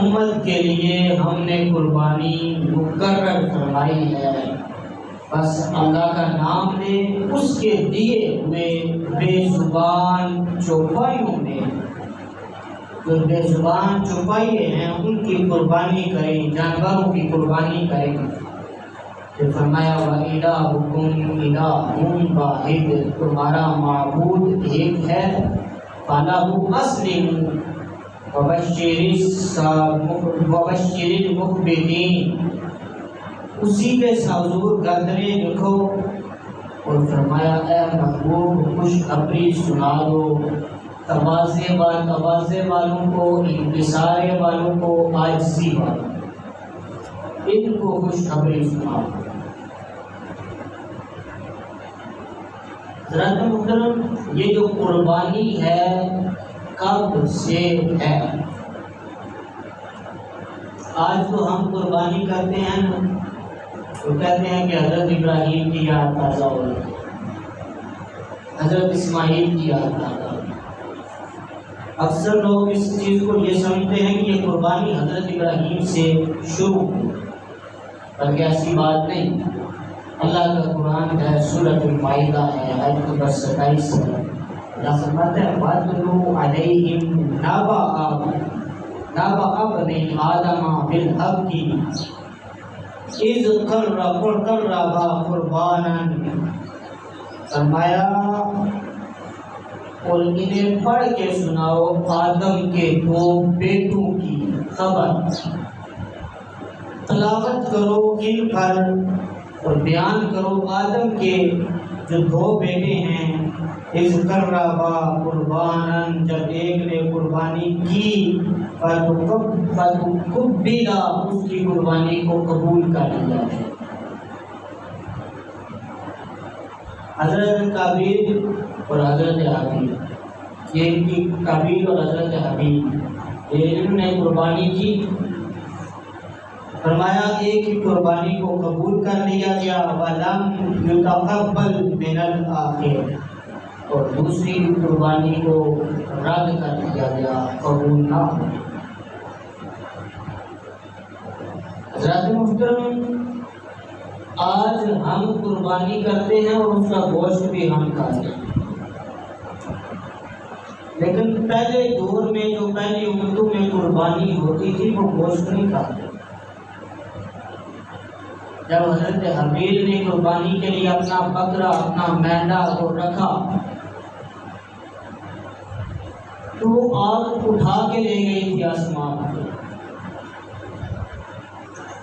امت کے لیے ہم نے قربانی مقرر فرمائی ہے، بس اللہ کا نام لے اس کے دیے ہوئے بے زبان چوپائیوں میں، جو بے زبان چوپائے ہیں ان کی قربانی کریں، جانوروں کی قربانی کریں۔ پھر فرمایا وَإِلَٰهُكُمْ إِلَٰهٌ وَاحِدٌ، تمہارا معبود ایک ہے، فَلَهُ أَسْلِمُوا وَبَشِّرِ الْمُخْبِتِينَ، اسی کے حضور گردنیں رکھو اور فرمایا اے محبوب خوشخبری سنا دو تواضع والوں کو، انکسار والوں کو، عاجزی والوں کو، ان کو خوشخبری سنا دو۔ حضرات محترم، یہ جو قربانی ہے کب سے ہے؟ آج تو ہم قربانی کرتے ہیں تو کہتے ہیں کہ حضرت ابراہیم کی یاد تازہ ہو رہی ہے، حضرت اسماعیل کی یاد تازہ ہو رہی ہے۔ اکثر لوگ اس چیز کو یہ سمجھتے ہیں کہ یہ قربانی حضرت ابراہیم سے شروع ہوئی، بلکہ ایسی بات نہیں۔ اللہ کا قرآن ہے، سورۃ المائدہ ہے، آیت نمبر 27 ہے، اللہ فرماتا ہے وَاتْلُ عَلَيْهِمْ نَبَأَ بَنِي آدَمَ بِالْحَقِّ اِذْ قَرَّبَا قُرْبَانًا، فرمایا اور انہیں پڑھ کے سناؤ آدم کے دو بیٹوں کی خبر، تلاوت کرو ان پر اور بیان کرو آدم کے جو دو بیٹے ہیں، اِذْ قَرَّبَا قُرْبَانًا، جب ایک نے قربانی کی، فَتُقُبِّلَ، اس کی قربانی کو قبول کر لیا ہے۔ حضرت قابیل اور حضرت حابیل، یہ ان کی قابیل اور حضرت حابیل، یہ انہوں نے قربانی کی، فرمایا ایک ہی قربانی کو قبول کر لیا گیا، وَلَمْ يُتَقَبَّلْ مِنَ الْآخِرِ، اور دوسری قربانی کو رد کر دیا گیا، قبول نہ ہو۔ حضرات محترم، آج ہم قربانی کرتے ہیں اور اس کا گوشت بھی ہم کھاتے ہیں، لیکن پہلے دور میں جو پہلی امتوں میں قربانی ہوتی تھی وہ گوشت نہیں کھاتے۔ جب حضرت حابیل نے قربانی کے لیے اپنا بکرا، اپنا مینڈا کو رکھا تو وہ آگ اٹھا کے لے گئی تھی آسمان پہ،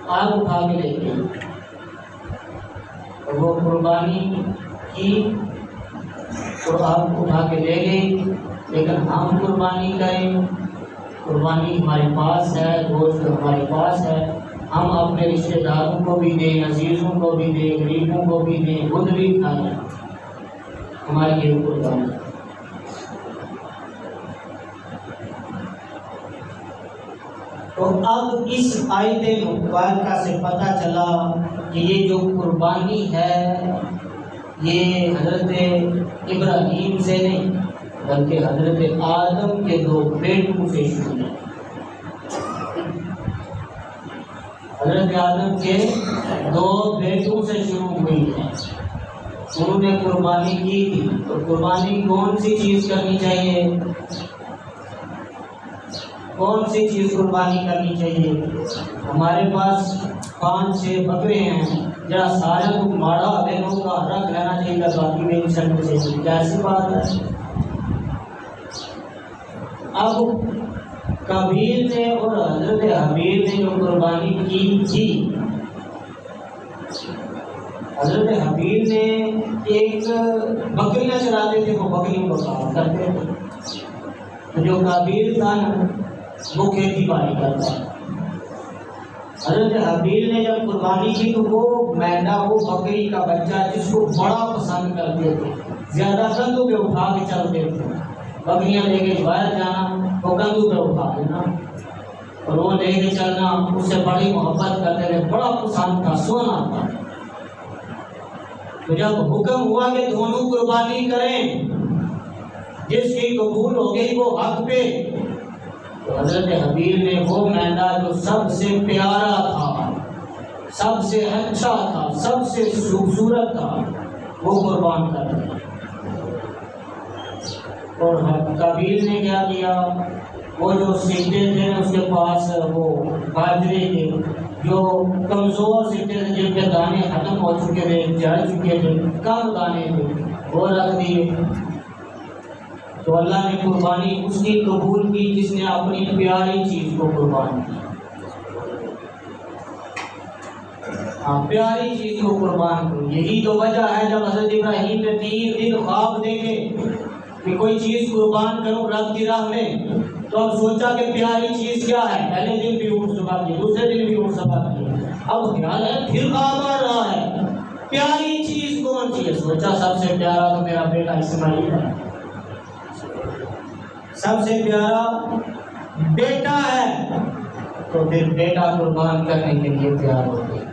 آگ اٹھا کے لے گئی اور وہ قربانی کی اور آگ اٹھا کے لے گئی، لیکن ہم قربانی کریں، قربانی ہمارے پاس ہے، گوشت ہمارے پاس ہے، ہم اپنے رشتہ داروں کو بھی دیں، عزیزوں کو بھی دیں، غریبوں کو بھی دیں، خود بھی کھائیں، ہماری یہ قربانی۔ تو اب اس آیت مبارکہ سے پتہ چلا کہ یہ جو قربانی ہے یہ حضرت ابراہیم سے نہیں بلکہ حضرت آدم کے دو بیٹوں سے شروع ہے۔ حضرت آدم کے دو بیٹوں سے شروع ہوئی ہے، انہوں نے قربانی کی تھی۔ تو قربانی کون سی چیز کرنی چاہیے؟ کون سی چیز قربانی کرنی چاہیے؟ ہمارے پاس 5-6 بکرے ہیں، جہاں سارے کو ماڑا بہنوں کا رکھ لینا چاہیے، باقی میں نہیں چلنا چاہیے، کیسی بات ہے؟ اب قابیل نے اور حضرت حابیل نے جو قربانی کی تھی، حضرت حابیل نے ایک بکریاں چلاتے تھے، وہ بکریوں کو کام کرتے تھے، جو قابیل تھا نا وہ کھیتی باڑی کرتا تھا۔ حضرت حابیل نے جب قربانی کی تو وہ مینڈا، وہ بکری کا بچہ جس کو بڑا پسند کرتے تھے، زیادہ کندھوں پہ اٹھا کے چلتے تھے، بکریاں لے کے باہر جانا وہ کندھوں پہ اٹھا دینا اور وہ لے کے چلنا، اس سے بڑی محبت کرتے تھے، بڑا پسند تھا، سونا تھا۔ تو جب حکم ہوا کہ دونوں قربانی کریں، جس کی قبول ہو گئی وہ حق پہ، تو حضرت حبیب نے وہ مینڈا جو سب سے پیارا تھا، سب سے اچھا تھا، سب سے خوبصورت تھا، وہ قربان کر دیا۔ اور قابیل نے کیا کیا، وہ جو سکے تھے اس کے پاس وہ باجرے کے جو کمزور سکے تھے جن کے دانے ختم ہو چکے تھے، جڑ چکے تھے، کم دانے تھے، وہ رکھ دیے۔ تو اللہ نے قربانی اس کی قبول کی جس نے اپنی پیاری چیز کو قربان کی۔ پیاری چیز کو قربان کرو۔ یہی تو وجہ ہے جب حضرت ابراہیم نے 3 دن خواب دیکھے کہ کوئی چیز قربان کروں رب کی راہ میں، تو اب سوچا کہ پیاری چیز کیا ہے۔ پہلے دن بھی اونٹ ذبح کیا، دوسرے دن بھی اونٹ ذبح کیا، اب خیال ہے پھر خواب آ رہا ہے پیاری چیز کون سی ہے۔ سوچا سب سے پیارا تو میرا بیٹا اسماعیل ہے، سب سے پیارا بیٹا ہے، تو پھر بیٹا قربان کرنے کے لیے تیار ہو گئے۔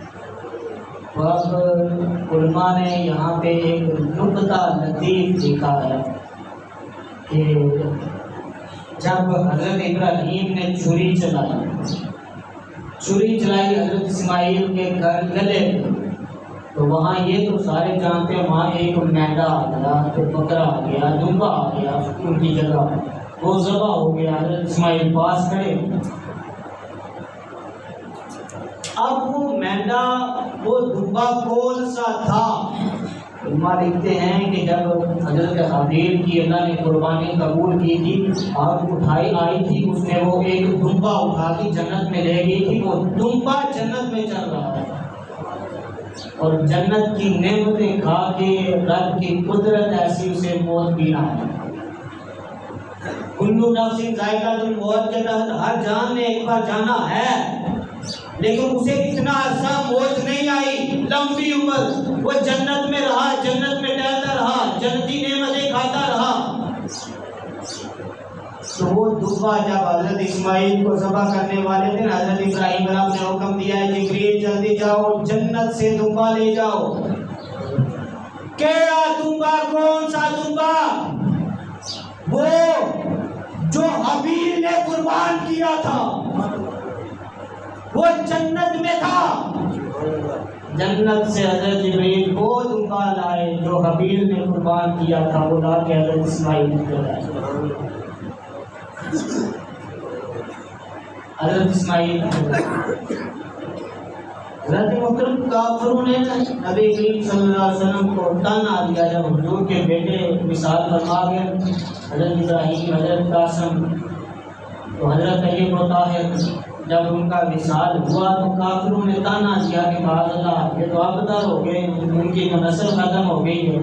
تو اب علماء نے یہاں پہ ایک نکتہ لطیف لکھا ہے کہ جب حضرت ابراہیم نے چھری چلائی حضرت اسماعیل کے گلے پہ، تو وہاں یہ تو سارے جانتے ہیں وہاں ایک مینڈا آ گیا، تو بکرا آ گیا، دمبا آ گیا ان کی جگہ، وہ ذبح ہو گیا، حضرت اسماعیل پاس کھڑے۔ اب وہ مینڈا وہ دمبا کون سا تھا؟ علماء لکھتے ہیں کہ جب حضرت حبیب کی اللہ نے قربانی قبول کی تھی، آگ اٹھائی آئی تھی، اس نے وہ ایک دمبا اٹھا کے جنت میں لے گئی تھی، وہ دمبا جنت میں چل رہا ہے اور جنت کی نعمتیں کھا کے رب کی قدرت ایسی اسے موت پینا ہے۔ کلو نفس ذائقۃ الموت کے تحت ہر جان نے ایک بار جانا ہے، لیکن اسے اتنا عرصہ موت نہیں آئی، لمبی عمر وہ جنت میں رہا، جنت میں ٹہلتا رہا، جنتی نعمتیں کھاتا رہا۔ تو وہ دمبا جب حضرت اسماعیل کو ذبح کرنے والے تھے، حضرت ابراہیم علیہ السلام نے حکم دیا ہے جبریل جلدی جاؤ جنت سے دمبا لے جاؤ۔ کیا دمبا؟ کون سا دمبا؟ وہ جو حبیل نے قربان کیا تھا، وہ جنت میں تھا۔ جنت سے حضرت جبریل وہ دمبا لائے جو حبیل نے قربان کیا تھا، وہ لا کے حضرت اسماعیل کو لائے۔ حضرت اسماعیل حضرت محترم کافروں نے نبی کریم صلی اللہ علیہ وسلم کو تانا دیا جب حضور کے بیٹے مثال فرما گئے، حضرت ابراہیم، حضرت قاسم، تو حضرت طیب و طاہر، جب ان کا وصال ہوا تو کافروں نے تانا دیا کہ معاذ اللہ یہ تو ابتر ہو گئے، ان کی نسل ختم ہو گئی ہے۔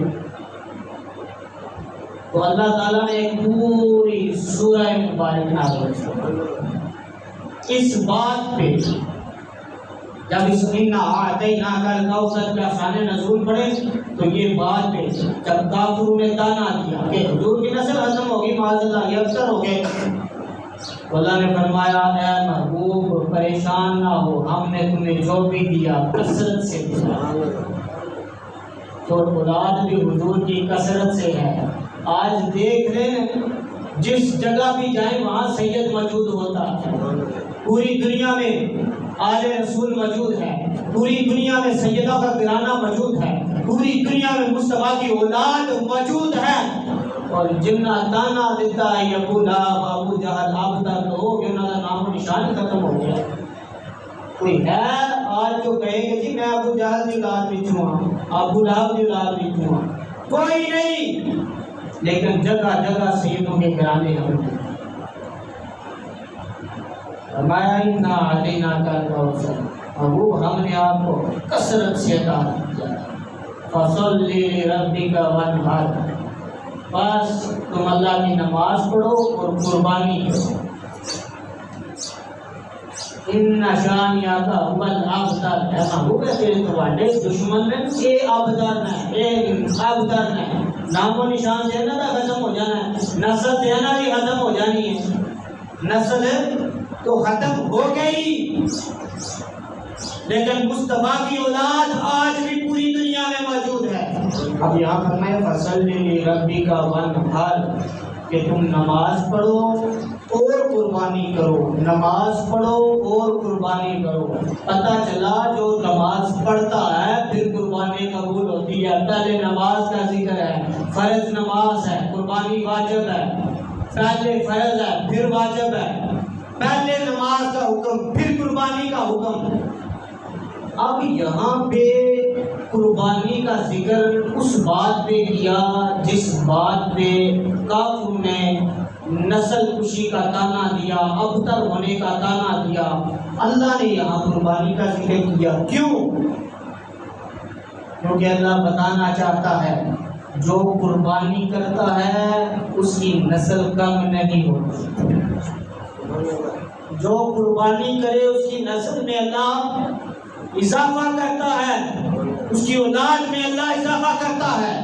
تو اللہ تعالیٰ نے ایک پوری سورہ مبارک نازل کی اس بات پہ، جب اس اِنَّا أَعْطَيْنَاكَ الْكَوْثَرَ کا شان نزول پڑے تو یہ بات پہ جب کافروں نے تانا دیا کہ حضور کی نسل ختم ہوگی، معاذ اللہ یہ ابتر ہو گئے، تو اللہ نے فرمایا اے محبوب پریشان نہ ہو، ہم نے تمہیں جو بھی دیا کثرت سے دیا، تو اولاد بھی حضور کی کثرت سے ہے۔ آج دیکھ رہے ہیں جس جگہ بھی جائیں وہاں سید موجود ہوتا ہے، پوری دنیا میں آل رسول موجود ہے، پوری دنیا میں سیدہ کا گھرانہ موجود ہے، پوری دنیا میں مصطفیٰ کی اولاد موجود ہے، اور جنہ تانا دیتا ہے ابو لہب، ابو جہل، ابتر ہو گئے، انہوں کا نام و نشان ختم ہو گیا۔ کوئی ہے آج جو کہے کہ جی میں ابو جہل کی اولاد بھی ہوں، ابو لہب کی اولاد بھی ہوں؟ کوئی نہیں، لیکن جگہ جگہ سیدوں کے گھرانے ہم ہیں۔ فرمایا اِنَّا أَعْطَيْنَاكَ الْكَوْثَرَ، محبوب ہم نے آپ کو کثرت سے عطا کیا، فَصَلِّ لِرَبِّكَ وَانْحَرْ، بس تم اللہ کی نماز پڑھو اور قربانی کرو۔ ان شانئک هو الابتر، اے محبوب تیرے تواڈے دشمن نے یہ ابتر ہے، یہ ابتر ہے، نام و نشان دینا تھا ختم ہو جانا ہے، نسل دینا بھی ختم ہو جانی ہے، نسل تو ختم ہو گئی، لیکن مصطفیٰ کی اولاد آج بھی پوری دنیا میں موجود ہے۔ اب یہاں فرمایا فَصَلِّ لِرَبِّكَ وَانْحَرْ، کہ تم نماز پڑھو اور قربانی کرو، نماز پڑھو اور قربانی کرو۔ پتہ چلا جو نماز پڑھتا ہے پھر قربانی قبول ہوتی ہے۔ پہلے نماز کا ذکر ہے، فرض نماز ہے، قربانی واجب ہے۔ پہلے فرض ہے پھر واجب ہے، پہلے نماز کا حکم پھر قربانی کا حکم۔ اب یہاں پہ قربانی کا ذکر اس بات پہ کیا جس بات پہ کافروں نے نسل کشی کا تانا دیا، ابتر ہونے کا تانا دیا، اللہ نے یہاں قربانی کا ذکر کیا۔ کیوں؟ کیونکہ اللہ بتانا چاہتا ہے جو قربانی کرتا ہے اس کی نسل کم نہیں ہوتی، جو قربانی کرے اس کی نسل میں اللہ اضافہ کرتا ہے، اس کی اولاد میں اللہ اضافہ کرتا ہے۔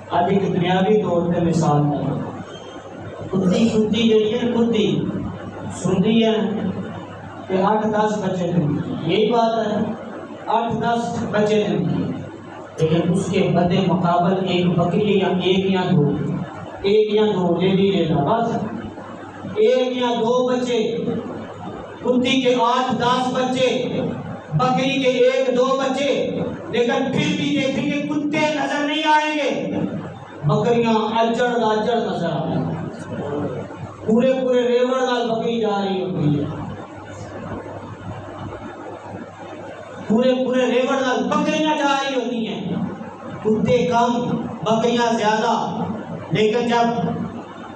اب ایک دنیاوی طور پہ مثال ہے، کتی جڑی ہے، کتی سنتی ہے کہ 8-10 بچے دیں، یہی بات ہے، 8-10 بچے دیں، لیکن اس کے بد مقابل ایک بکری یا ایک یا دو لے لینا، بس ایک یا دو بچے، کتی کے 8-10 بچے، بکری کے 1-2 بچے، لیکن پھر بھی دیکھیں گے کتے نظر نہیں آئیں گے، بکریاں اجڑ نظر آئیں گے، پورے ریوڑ نال بکری جا رہی ہوتی ہے، پورے ریوڑ نال بکریاں جا رہی ہوتی ہیں، کتے کم بکریاں زیادہ، لیکن جب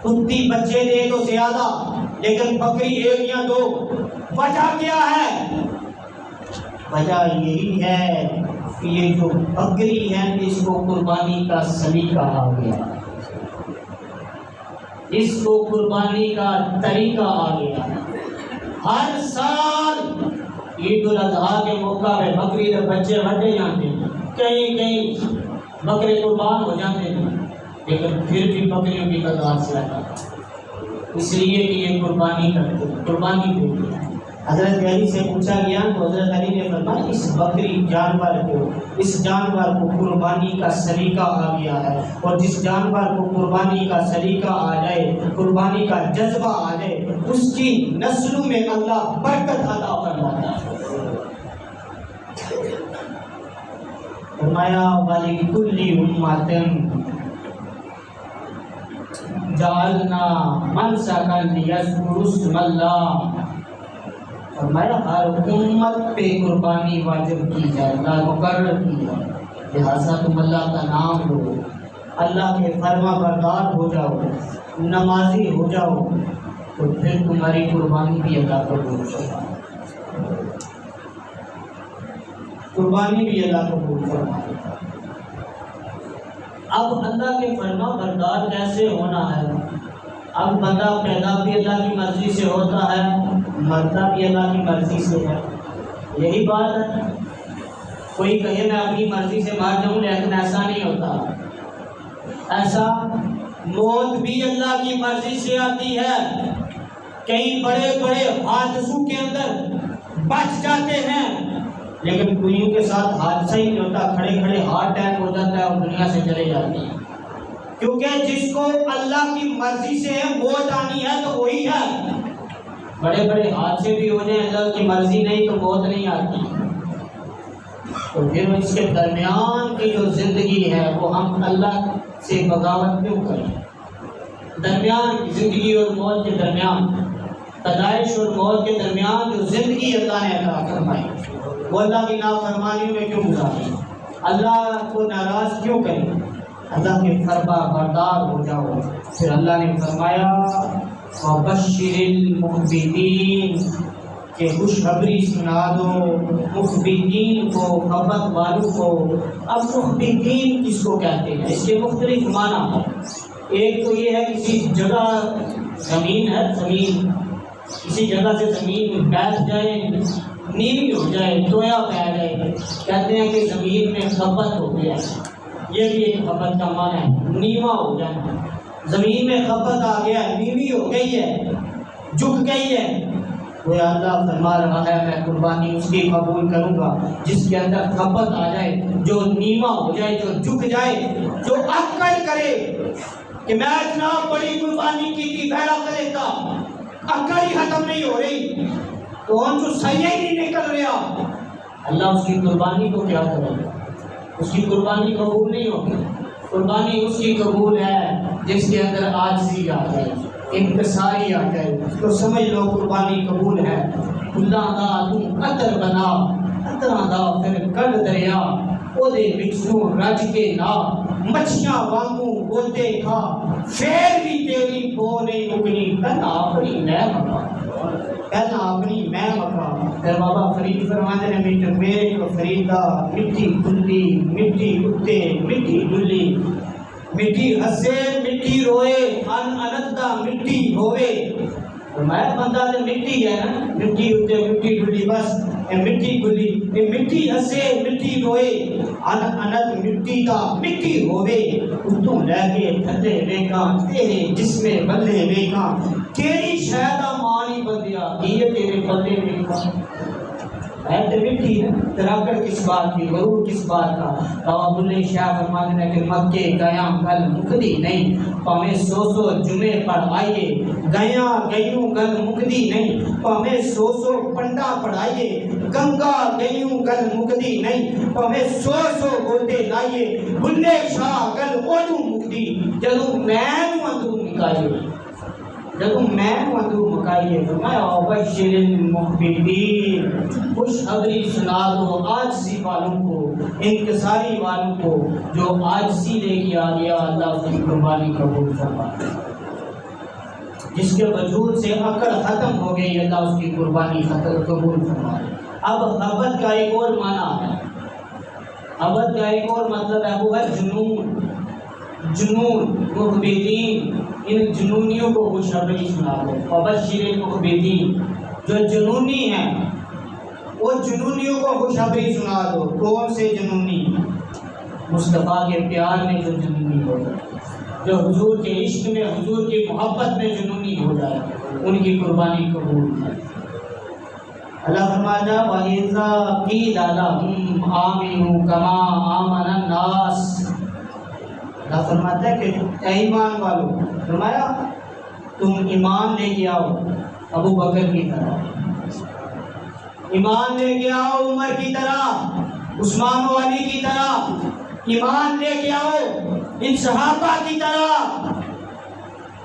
کتی بچے دے تو زیادہ لیکن بکری 1 یا 2، وجہ کیا ہے؟ وجہ یہی ہے کہ یہ جو بکری ہے اس کو قربانی کا سلیقہ آ گیا، اس کو قربانی کا طریقہ آ گیا۔ ہر سال عید الاضحیٰ کے موقع پہ بکری کے بچے وڈے جاتے ہیں، کہیں بکرے قربان ہو جاتے ہیں، لیکن پھر بھی بکریوں کی تعداد زیادہ، اس لیے کہ یہ قربانی کرتے ہیں، قربانی دیتے ہیں۔ حضرت علی سے پوچھا گیا تو حضرت علی نے فرمایا اس بکری جانور کو قربانی کا سلیقہ آ گیا ہے، اور جس جانور کو قربانی کا سلیقہ آ جائے، قربانی کا جذبہ آ جائے، اس کی نسلوں میں اللہ برکت عطا فرماتا ہے۔ فرمایا وَلِكُلِّ أُمَّةٍ جعلنا منسکا لیذکروا اسم اللہ۔ فرمایا ہر امت پہ قربانی واجب کی جائے، اللہ مقرر کی جائے، لہذا تم اللہ کا نام لو، اللہ کے فرما بردار ہو جاؤ، نمازی ہو جاؤ، تو پھر تمہاری قربانی بھی اللہ قبول فرمائے، قربانی بھی اللہ قبول فرمائے۔ اب اللہ کے فرما بردار کیسے ہونا ہے؟ اب بندہ پیدا بھی اللہ کی مرضی سے ہوتا ہے، مرتا بھی اللہ کی مرضی سے ہے، یہی بات ہے۔ کوئی کہے میں اپنی مرضی سے مر جاؤں، لیکن ایسا نہیں ہوتا، ایسا موت بھی اللہ کی مرضی سے آتی ہے۔ کئی بڑے حادثوں کے اندر بچ جاتے ہیں، لیکن کوئیوں کے ساتھ حادثہ ہی نہیں ہوتا، کھڑے ہارٹ اٹیک ہو جاتا ہے اور دنیا سے چلے جاتے ہیں، کیونکہ جس کو اللہ کی مرضی سے موت آنی ہے تو وہی ہے۔ بڑے حادثے بھی ہو جائیں، اللہ کی مرضی نہیں تو موت نہیں آتی، تو پھر اس کے درمیان کی جو زندگی ہے وہ ہم اللہ سے بغاوت کیوں کریں؟ درمیان کی زندگی اور موت کے درمیان، پیدائش اور موت کے درمیان جو زندگی اللہ نے عطا فرمائی وہ اللہ کی نافرمانیوں میں کیوں گزاری؟ اللہ کو ناراض کیوں کریں؟ اللہ کے فرما بردار ہو جاؤ۔ پھر اللہ نے فرمایا وَبَشِّرِ الْمُخْبِتِينَ، کہ خوشخبری سنا دو مخبتین کو، خبر والوں کو۔ اب مخبتین کس کو کہتے ہیں؟ اس کے مختلف معنی ہیں۔ ایک تو یہ ہے کسی جگہ زمین ہے، زمین کسی جگہ سے زمین بیٹھ جائے، نیوی ہو جائے، ٹویا پہ جائے، کہتے ہیں کہ زمین میں خبت ہو گیا، یہ بھی ایک خبت کا معنی ہے، نیوا ہو جانا، زمین میں خبت آ گیا، نیوی ہو گئی ہے، جھک گئی ہے۔ وہ اللہ فرما رہا ہے میں قربانی اس کی قبول کروں گا جس کے اندر خبت آ جائے، جو نیوا ہو جائے، جو جھک جائے، جو عقل کرے کہ میں اتنا بڑی قربانی کی تھی، بہرا کرے تھا، عقل ہی ختم نہیں ہو رہی تو ہم جو صحیح ہی نہیں نکل رہا، اللہ اس کی قربانی کو کیا کرے گا؟ اس کی قربانی قبول نہیں ہوگی۔ قربانی اس کی قبول ہے جس کے اندر عاجزی آ جائے، انکساری آ جائے، تو سمجھ لو قربانی قبول ہے۔ اللہ دا تو قطر بنا قطرہ دا پھر کڈ دریا، او دے وچوں رج کے نا مچھیاں وانگوں بولتے تھا، پھر بھی تیری بو نہیں مکنی، کہنا اپنی میں مکا، کہنا اپنی میں مکا۔ پھر بابا فرید فرماتے نے میٹر میرے کو فریدا، مٹی کھلی مٹی اتے مٹی ڈلی، مٹی ہسے مٹی روئے، ان انت دا مٹی ہوئے۔ فرمایا بندہ تے مٹی ہے نا، مٹی اتے مٹی ڈلی، بس اے مٹی کھلی، اے مٹی ہسے مٹی روئے، ان انت مٹی دا مٹی ہوئے۔ اتوں لے کے تھلے ویکاں تیرے جسم بلے ویکاں، کیڑی شاید مانی بندیا یہ تیرے بلے ویکاں۔ ہے تو مٹی ہے، تراکڑ کس بات کی، غرور کس بات کا؟ بابا بلے شاہ فرماتے ہیں کہ مکے گیا گل مکدی نہیں، پامیں سو جمعے پڑھائیے، گیا گیوں گل مکدی نہیں، پامیں سو پنڈا پڑھائیے، گنگا گیوں گل مکدی نہیں، پامیں سو گوٹے لائیے، بلے شاہ گل اودوں مکدی جدوں میں اندروں نکائیے، جدوں میں اندروں مکائیے۔ فرمایا بشر المخبتین، خوشخبری سنا دو عاجزی والوں کو، انکساری والوں کو، جو عاجزی لے کے آ گیا اللہ اس کی قربانی قبول فرمائے۔ جس کے وجود سے عقل ختم ہو گئی اللہ اس کی قربانی قبول فرمائے۔ اب حبت کا ایک اور معنی ہے، حبت کا ایک اور مطلب ہے وہ ہے جنون، جنون مخبتین، ان جنونیوں کو خوشخبری سنا دو۔ وبشر المخبتین، جو جنونی ہیں وہ جنونیوں کو خوشخبری سنا دو۔ کون سے جنونی؟ مصطفیٰ کے پیار میں جو جنونی ہو جائے، جو حضور کے عشق میں، حضور کی محبت میں جنونی ہو جائے، ان کی قربانی قبول ہے۔ اللہ فرماتا ہے وَإِذَا قِيلَ لَهُمْ آمِنُوا كَمَا آمَنَ النَّاسُ، اللہ فرماتا ہے کہ اے ایمان والو، فرمایا تم ایمان لے کے آؤ ابو بکر کی طرح، ایمان لے کے آؤ عمر کی طرح، عثمان و علی کی طرح، ایمان لے کے آؤ ان صحابہ کی طرح۔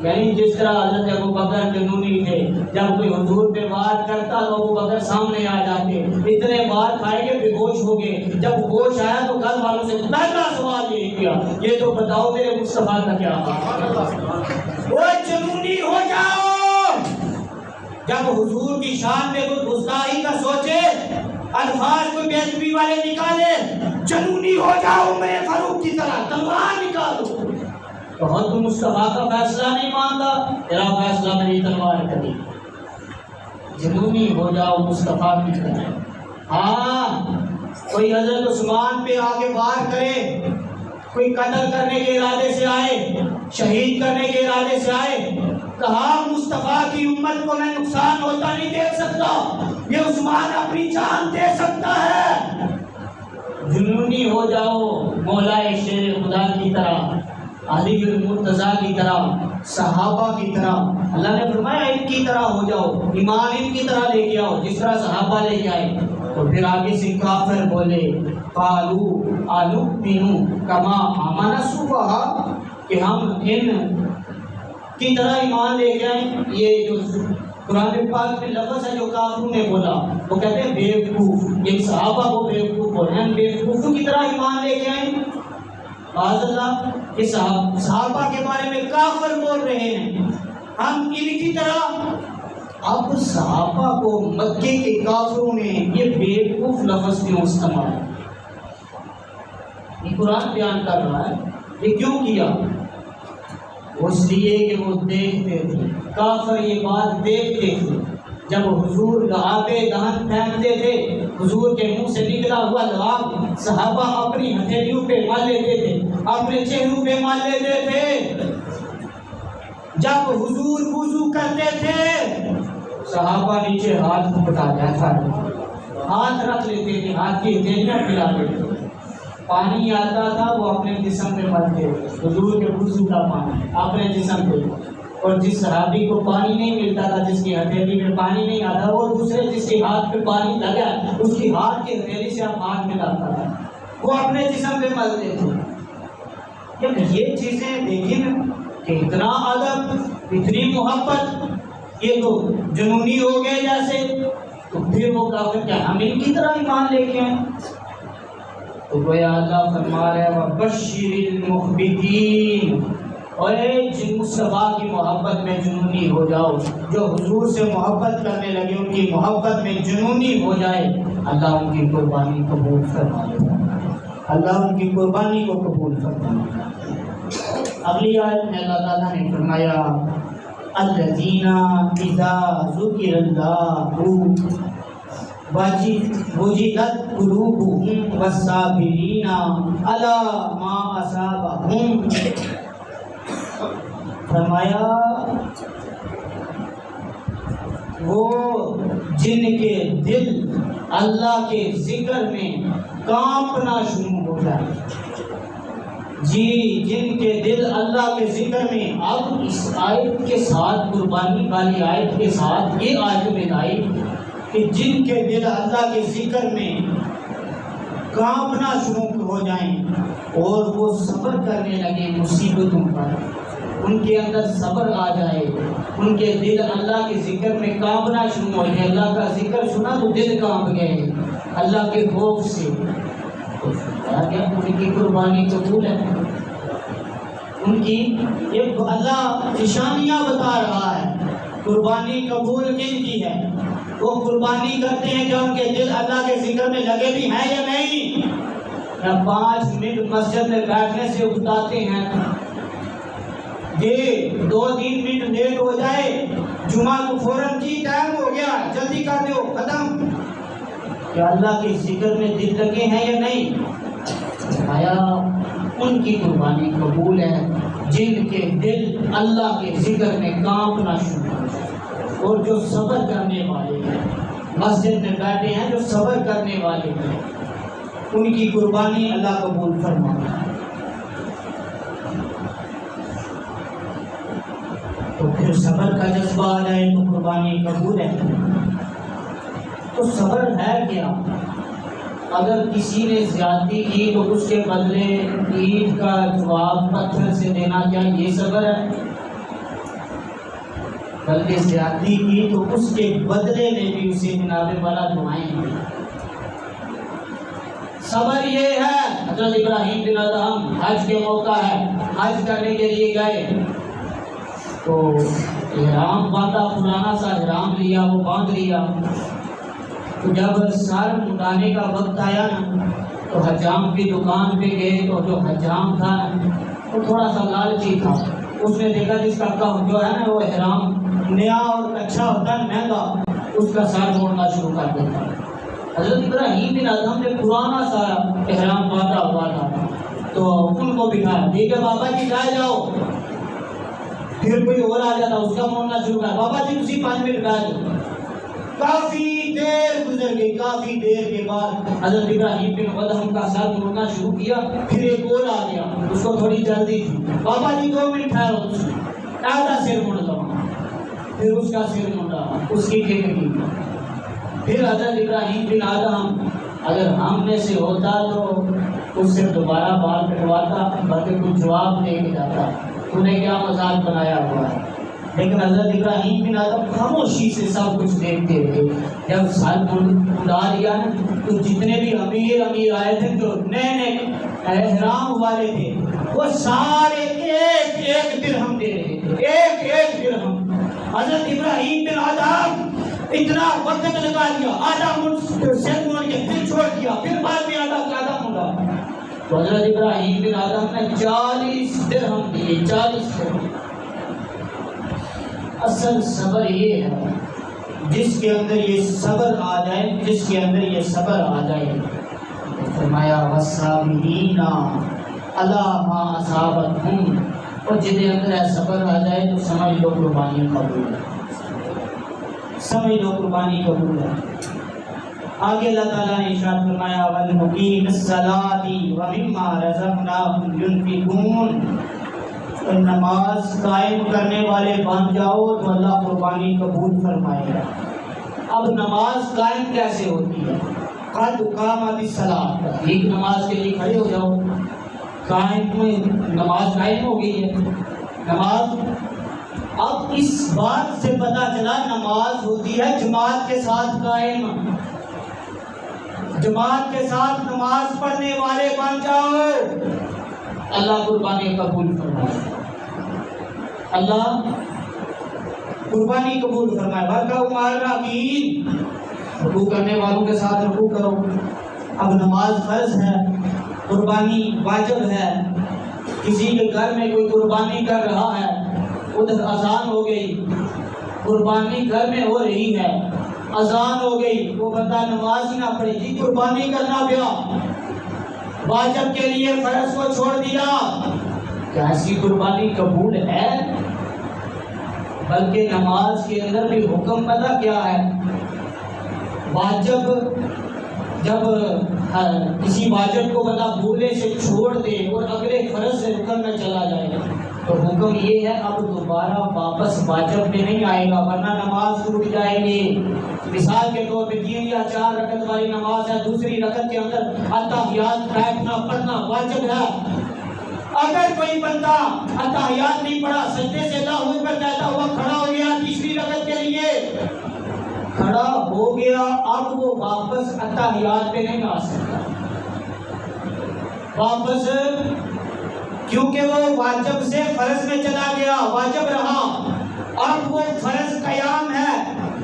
یعنی جس طرح حضرت ابو بکر جنونی تھے، جب کوئی حضور پہ وار کرتا تو ابو بکر سامنے آ جاتے، اتنے بار کھائے گے بے ہوش ہو گئے، جب ہوش آیا تو گھر والوں سے پہلا سوال یہی کیا، یہ تو بتاؤ میرے مصطفیٰ کا کیا حال؟ وہ جنونی ہو جاؤ، جب حضور کی شان میں کوئی گستاخی کا سوچے، الفاظ کوئی بے ادبی والے نکالے، جنونی ہو جاؤ عمر فاروق کی طرح، تلوار نکالو۔ تو تم مصطفیٰ کا فیصلہ نہیں مانتا، تیرا فیصلہ میری تلوار کری، جنونی ہو جاؤ مصطفیٰ کی طرح۔ ہاں کوئی حضرت عثمان پہ آگے وار کرے، کوئی قتل کرنے کے ارادے سے آئے، شہید کرنے کے ارادے سے آئے، کہا مصطفیٰ کی امت کو میں نقصان ہوتا نہیں دیکھ سکتا، یہ عثمان اپنی جان دے سکتا ہے۔ جنونی ہو جاؤ مولا شیر خدا کی طرح، علی المرتضیٰ کی طرح، صحابہ کی طرح۔ اللہ نے فرمایا ان کی طرح ہو جاؤ، ایمان ان کی طرح لے کے آؤ جس طرح صحابہ لے کے آئے۔ تو پھر آگے سے کافر بولے قالوا انؤمن کما آمن السفہاء، کہ ہم ان کی طرح ایمان لے کے آئیں۔ یہ جو قرآن پاک میں لفظ ہے جو کافروں نے بولا، وہ کہتے ہیں بیوقوف، یہ صحابہ کو بیوقوف بولے ہیں، بیوقوفوں کی طرح ایمان لے کے آئیں۔ معاذ اللہ کہ صحابہ کے بارے میں کافر بول رہے ہیں، ہم ان کی طرح۔ اب صحابہ کو مکے کے کافروں نے یہ بیوقوف لفظ کیوں استعمال؟ یہ قرآن بیان کر رہا ہے، یہ کیوں کیا؟ اس لیے کہ وہ دیکھتے تھے، کافر یہ بات دیکھتے تھے، جب حضور لعابِ دہن پھینکتے تھے، حضور کے منہ سے نکلا ہوا لعاب صحابہ اپنی ہتھیلیوں پہ مال لیتے تھے، اپنے چہروں پہ مال لیتے تھے۔ جب حضور وضو کرتے تھے، صحابہ نیچے ہاتھ پھٹا جاتا ہے، ہاتھ رکھ لیتے تھے، ہاتھ کی ہتھیلیاں پھیلا دیتے تھے، پانی آتا تھا وہ اپنے جسم پہ ملتے، حضور کے وضو کا پانی اپنے جسم پہ۔ اور جس صحابی کو پانی نہیں ملتا تھا، جس کی ہتھیلی میں پانی نہیں آتا، وہ دوسرے جس کے ہاتھ پہ پانی لگا اس کی ہاتھ کی ہتھیلی سے آپ ہاتھ ملاتا تھا، وہ اپنے جسم پہ ملتے تھے۔ جب یہ چیزیں دیکھیں نا کہ اتنا ادب، اتنی محبت، یہ تو جنونی ہو گئے جیسے، تو پھر وہ کافر کیا ہم ان کی طرح ایمان لے کے ہیں؟ تو گویا اللہ فرما رہا ہے وَبَشِّرِ الْمُخْبِتِينَ، اور جن مصطفیٰ کی محبت میں جنونی ہو جاؤ، جو حضور سے محبت کرنے لگے ان کی محبت میں جنونی ہو جائے، اللہ ان کی قربانی قبول فرما لے، اللہ ان کی قربانی کو قبول فرما لے۔ اگلی آیت میں اللہ تعالیٰ نے فرمایا الذین اذا ذکر اللہ وجلت قلوبهم والصابرین علی ما اصابهم، فرمایا وہ جن کے دل اللہ کے ذکر میں کانپنا شروع ہو جائے، جی جن کے دل اللہ کے ذکر میں، اب اس آیت کے ساتھ قربانی والی آیت کے ساتھ یہ آیت میں آئی کہ جن کے دل اللہ کے ذکر میں کانپنا شروع ہو جائیں اور وہ صبر کرنے لگے مصیبتوں پر، ان کے اندر صبر آ جائے، ان کے دل اللہ کے ذکر میں کانپنا شروع ہو جائے، اللہ کا ذکر سنا تو دل کانپ گئے اللہ کے خوف سے، ان کی قربانی قبول ہے۔ ان کی یہ اللہ نشانیاں بتا رہا ہے قربانی قبول کن کی ہے۔ وہ قربانی کرتے ہیں کہ ان کے دل اللہ کے ذکر میں لگے بھی ہیں یا نہیں، یا 5 منٹ مسجد میں بیٹھنے سے اٹھاتے ہیں، یہ 2-3 منٹ لیٹ ہو جائے جمعہ کو فوراً جی ٹائم ہو گیا جلدی کر دو ختم، کہ اللہ کے ذکر میں دل لگے ہیں یا نہیں؟ آیا ان کی قربانی قبول ہے جن کے دل اللہ کے ذکر میں کانپنا شروع ہو جائے، اور جو صبر کرنے والے ہیں، مسجد میں بیٹھے ہیں جو صبر کرنے والے ہیں، ان کی قربانی اللہ قبول فرماتا ہے۔ تو پھر صبر کا جذبہ آ جائے تو قربانی قبول ہے۔ تو صبر ہے کیا؟ اگر کسی نے زیادتی کی تو اس کے بدلے اینٹ کا جواب پتھر سے دینا، کیا یہ صبر ہے؟ بلکہ زیادتی کی تو اس کے بدلے میں بھی اسے جناب والا دعائیں دی۔ صبر یہ ہے، حضرت ابراہیم بن ادہم حج کے موقع ہے، حج کرنے کے لیے گئے تو احرام باندھا، پرانا سا احرام لیا، وہ باندھ لیا، تو جب سر مٹانے کا وقت آیا نا تو حجام کی دکان پہ گئے، تو جو حجام تھا وہ تھوڑا سا لالچی تھا، اس نے دیکھا جس کا جو ہے نا وہ احرام نیا اور اچھا ہوتا ہے مہنگا، اس کا سر موڑنا شروع کر دیتا۔ حضرت ابراہیم بن ادہم نے پرانا سا احرام باندھا ہوا تھا تو ان کو بٹھایا، ٹھیک ہے بابا جی جاؤ، پھر کوئی اور آ جاتا اس کا موڑنا شروع کر، بابا جی اسی 5 منٹ بیٹھ جاؤ۔ کافی دیر گزر گئی، کافی دیر کے بعد حضرت ابراہیم بن ادہم کا سر موڑنا شروع کیا، پھر ایک اور آ گیا، اس کو تھوڑی جلدی تھی، بابا جی 2 منٹ ٹھہرو، آدھا سر موڑ دو، پھر اس کا سر موڑا، اس کی ٹھیک کی۔ پھر حضرت ابراہیم بن ادہم اگر ہم میں سے ہوتا تو اس سے دوبارہ بال کٹواتا، بلکہ کچھ جواب دے کے جاتا، تو نے کیا مذاق بنایا ہوا ہے۔ لیکن حضرت ابراہیم بن ادہم خاموشی سے سب کچھ دیکھتے رہے۔ جب سال اڑا لیا نا تو جتنے بھی امیر آئے تھے جو نئے نئے احرام والے تھے وہ سارے ایک درہم دے رہے تھے، ایک درہم۔ حضرت ابراہیم بن ادہم اتنا وقت لگا لیا، آدھا سر موڑ کے پھر چھوڑ دیا، پھر بعد میں آدھا موڑا، تو حضرت ابراہیم بن ادہم نے 40 درہم دیے، 40 درہم۔ اصل صبر یہ ہے جس کے اندر یہ صبر آ جائے، جس کے اندر یہ صبر آ جائے، فرمایا والصابرین علی ما اصابتہم، اور جن کے اندر صبر آ جائے تو سمجھ لو قربانی قبول ہے، سمجھ لو قربانی قبول ہے۔ آگے اللہ تعالیٰ نے ارشاد فرمایا والمقیم الصلاۃ ومما رزقناہم ینفقون، نماز قائم کرنے والے بن جاؤ تو اللہ قربانی قبول فرمائے گا۔ اب نماز قائم کیسے ہوتی ہے؟ قد قامت الصلاۃ، ایک نماز کے لیے کھڑے ہو جاؤ، نماز قائم ہو گئی ہے نماز۔ اب اس بات سے پتہ چلا نماز ہوتی ہے جماعت کے ساتھ قائم، جماعت کے ساتھ نماز پڑھنے والے بن جاؤ، اللہ قربانی قبول فرمائے، اللہ قربانی قبول فرمائے۔ برکہ عمر راکین، رکوع کرنے والوں کے ساتھ رکوع کرو۔ اب نماز فرض ہے، قربانی واجب ہے، کسی کے گھر میں کوئی قربانی کر رہا ہے، ادھر اذان ہو گئی، قربانی گھر میں ہو رہی ہے، اذان ہو گئی، وہ بندہ نماز ہی نہ پڑھے، جی قربانی کرنا پیا، واجب کے لیے فرض کو چھوڑ دیا، کیا ایسی قربانی قبول ہے؟ بلکہ نماز کے اندر بھی حکم پتہ کیا ہے؟ واجب جب کسی واجب کو بندہ بھولے سے چھوڑ دے اور اگلے فرض سے رکن میں چلا جائے تو حکم یہ ہے اب دوبارہ واپس واجب میں نہیں آئے گا، ورنہ نماز ٹوٹ جائے گی۔ مثال کے طور پہ 3 یا 4 رکعت والی نماز ہے، دوسری رکعت کے اندر التحیات بیٹھنا پڑھنا واجب ہے، اگر کوئی بندہ التحیات نہیں پڑھا، سجدے سے اللہ اکبر کہتا ہوا کھڑا ہو گیا، تیسری رکعت کے لیے کھڑا ہو گیا، اب وہ واپس التحیات پہ نہیں آ سکتا، واپس، کیونکہ وہ واجب سے فرض میں چلا گیا، واجب رہا، اب وہ فرض قیام ہے،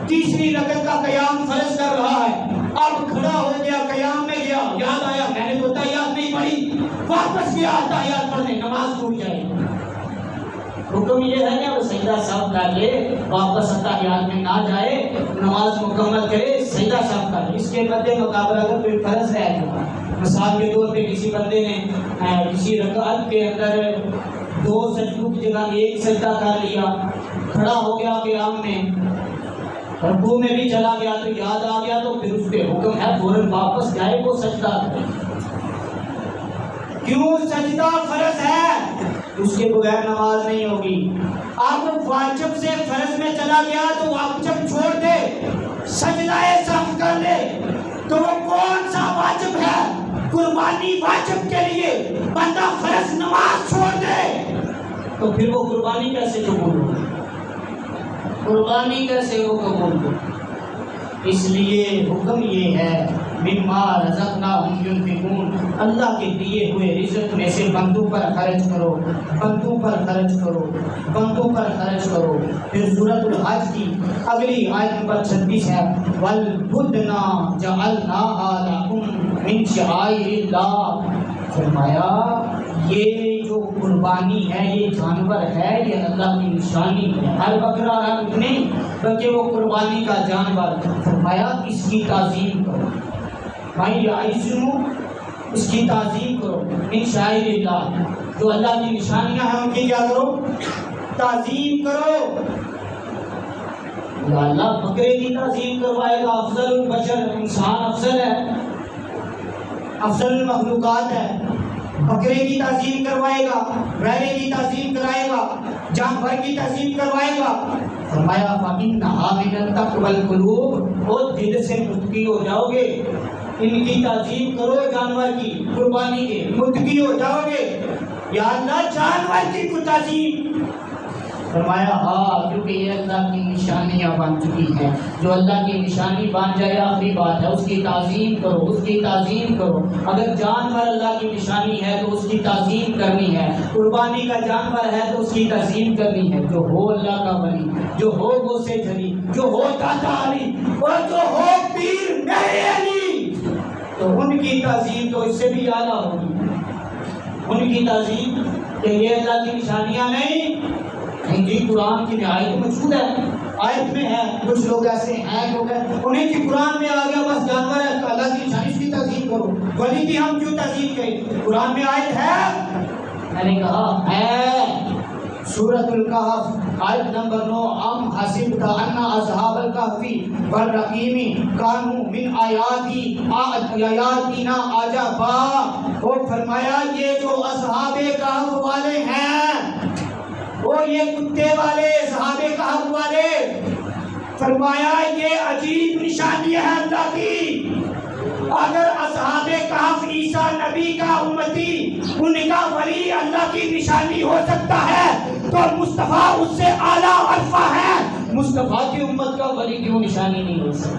تیسری رکعت کا قیام فرض کر رہا ہے، اب کھڑا ہو گیا، قیام میں گیا، یاد آیا میں نے تو تحیات نہیں پڑھی، واپس گیا تحیات پڑھنے، نماز ٹوٹ جائے گی۔ حکم یہ ہے کہ وہ سجدہ صاف کر لے، واپس تحیات میں نہ جائے، نماز مکمل کرے، سجدہ صاف کر لے۔ اس کے مدِ مقابل اگر کوئی فرض ہے، مثال کے طور پہ کسی بندے نے کسی رکعت کے اندر 2 سجدوں کی جگہ 1 سجدہ کر لیا، کھڑا ہو گیا قیام میں، رکوع میں بھی چلا گیا تو یاد آ گیا، تو پھر اس پہ حکم ہے فوراً واپس جائے وہ سجدہ کرے۔ کیوں؟ سجدہ فرض ہے، اس کے بغیر نماز نہیں ہوگی۔ اب واجب سے فرض میں چلا گیا تو واجب چھوڑ دے، سجدہ صاف کر لے، تو وہ کون سا واجب ہے؟ قربانی واجب کے لیے بندہ فرض نماز چھوڑ دے تو پھر وہ قربانی کیسے قبول ہو؟ قربانی کیسے وہ قبول ہو؟ اس لیے حکم یہ ہے مما رزقناہم ينفقون، اللہ کے دیے ہوئے رزق میں سے بندوں پر خرچ کرو، بندوں پر خرچ کرو، بندوں پر خرچ کرو۔ پھر سورۃ الحج کی اگلی آیت نمبر 36 ہے وَالْبُدْنَ جَعَلْنَاهَا لَكُمْ مِنْ شَعَائِرِ اللَّهِ، فرمایا یہ جو قربانی ہے، یہ جانور ہے، یہ اللہ کی نشانی ہے، ہر بکرا ہر نہیں بلکہ وہ قربانی کا جانور، فرمایا اس کی تعظیم کرو، بھائی اس کی تعظیم کرو، من شعائر اللہ، جو اللہ کی نشانیاں ہیں ان کی کیا کرو؟ تعظیم کرو۔ یا اللہ بکرے کی تعظیم کروائے گا، افضل البشر، انسان افضل ہے، افضل المخلوقات ہے، بکرے کی تعظیم کروائے گا، بیلے کی تعظیم کرائے گا، جانور کی تعظیم کروائے گا، فرمایا فَإِنَّهَا مِنَ التَّقْوَى الْقُلُوبِ، اور دل سے متقی ہو جاؤ گے، ان کی تعظیم کرو، جانور کی قربانی کے متقی ہو جاؤ گے۔ یا اللہ جانور کی کو تعظیم، فرمایا ہاں کیونکہ یہ اللہ کی نشانیاں بن چکی ہیں، جو اللہ کی نشانی بن جائے آخری بات ہے اس کی تعظیم کرو، اس کی تعظیم کرو۔ اگر جانور اللہ کی نشانی ہے تو اس کی تعظیم کرنی ہے، قربانی کا جانور ہے تو اس کی تعظیم کرنی ہے، جو ہو اللہ کا ولی، جو ہو غوث جلی، جو ہو داتا علی، اور جو ہو پیر میرے علی، تو ان کی تعظیم تو اس سے بھی اعلیٰ ہوگی، ان کی تعظیم کہ یہ اللہ کی نشانیاں نہیں جی قرآن کی آیت موجود ہے، آیت میں ہے، کچھ لوگ ایسے ہیں لوگ ہیں انہیں کی قرآن میں آ گیا بس جانور ہے تو اللہ کی نشانی کی تعظیم کرو، ولی کی ہم کیوں تعظیم کریں؟ قرآن میں آیت ہے، میں نے کہا ہے، سورۃ الکہف آیت نمبر 9 ام حسبت ان اصحاب الکہف والرقیم کانوا من آیاتنا عجبا، وہ فرمایا یہ جو اصحاب کہف والے ہیں اور یہ کتے والے صحابہ کہف والے، فرمایا یہ عجیب نشانی ہے اللہ کی۔ اگر اصحاب کہف عیسیٰ نبی کا امتی، ان کا ولی اللہ کی نشانی ہو سکتا ہے، تو مصطفیٰ اس سے اعلیٰ الفا ہے، مصطفیٰ کی امت کا ولی کیوں نشانی نہیں ہو سکتا؟